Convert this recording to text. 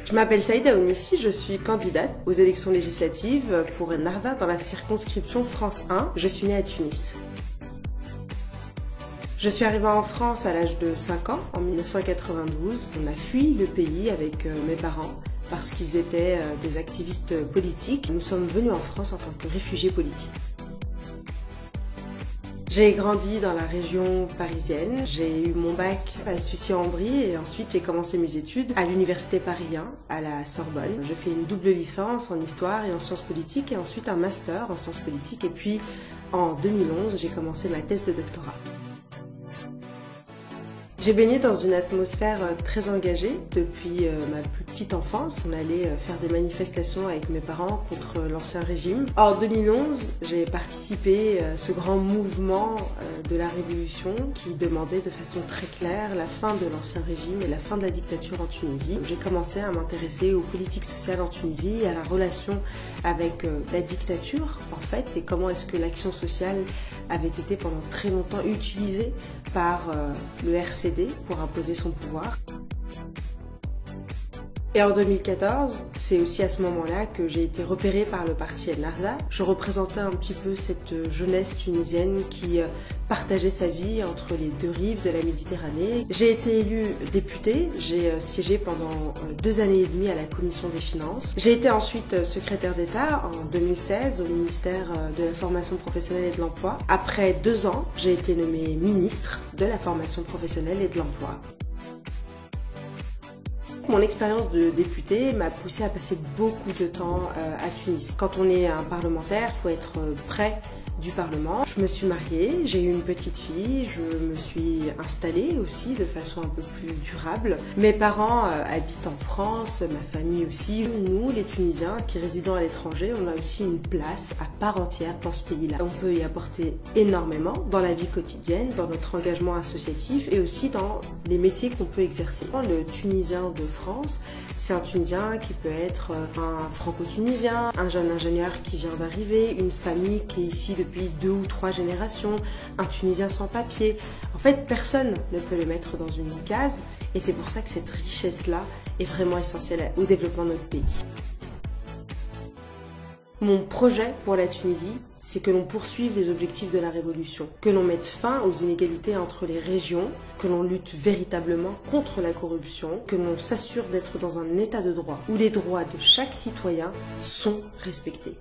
Je m'appelle Saïda Ounissi, je suis candidate aux élections législatives pour Ennahda dans la circonscription France 1. Je suis née à Tunis. Je suis arrivée en France à l'âge de 5 ans, en 1992. On a fui le pays avec mes parents parce qu'ils étaient des activistes politiques. Nous sommes venus en France en tant que réfugiés politiques. J'ai grandi dans la région parisienne, j'ai eu mon bac à Sucy-en-Brie et ensuite j'ai commencé mes études à l'université Paris 1, à la Sorbonne. J'ai fait une double licence en histoire et en sciences politiques et ensuite un master en sciences politiques et puis en 2011 j'ai commencé ma thèse de doctorat. J'ai baigné dans une atmosphère très engagée depuis ma plus petite enfance. On allait faire des manifestations avec mes parents contre l'ancien régime. En 2011, j'ai participé à ce grand mouvement de la Révolution qui demandait de façon très claire la fin de l'ancien régime et la fin de la dictature en Tunisie. J'ai commencé à m'intéresser aux politiques sociales en Tunisie, à la relation avec la dictature en fait, et comment est-ce que l'action sociale avait été pendant très longtemps utilisée par le RCD pour imposer son pouvoir. Et en 2014, c'est aussi à ce moment-là que j'ai été repérée par le parti Ennahda. Je représentais un petit peu cette jeunesse tunisienne qui partageait sa vie entre les deux rives de la Méditerranée. J'ai été élue députée, j'ai siégé pendant 2 années et demie à la commission des finances. J'ai été ensuite secrétaire d'État en 2016 au ministère de la formation professionnelle et de l'emploi. Après 2 ans, j'ai été nommée ministre de la formation professionnelle et de l'emploi. Mon expérience de députée m'a poussée à passer beaucoup de temps à Tunis. Quand on est un parlementaire, il faut être près du Parlement. Je me suis mariée, j'ai eu une petite fille, je me suis installée aussi de façon un peu plus durable. Mes parents habitent en France, ma famille aussi. Nous, les Tunisiens qui résidons à l'étranger, on a aussi une place à part entière dans ce pays-là. On peut y apporter énormément dans la vie quotidienne, dans notre engagement associatif et aussi dans les métiers qu'on peut exercer. Le Tunisien de France, c'est un Tunisien qui peut être un franco-tunisien, un jeune ingénieur qui vient d'arriver, une famille qui est ici depuis 2 ou 3 générations, un Tunisien sans papier. En fait, personne ne peut le mettre dans une case et c'est pour ça que cette richesse-là est vraiment essentielle au développement de notre pays. Mon projet pour la Tunisie, c'est que l'on poursuive les objectifs de la Révolution, que l'on mette fin aux inégalités entre les régions, que l'on lutte véritablement contre la corruption, que l'on s'assure d'être dans un état de droit où les droits de chaque citoyen sont respectés.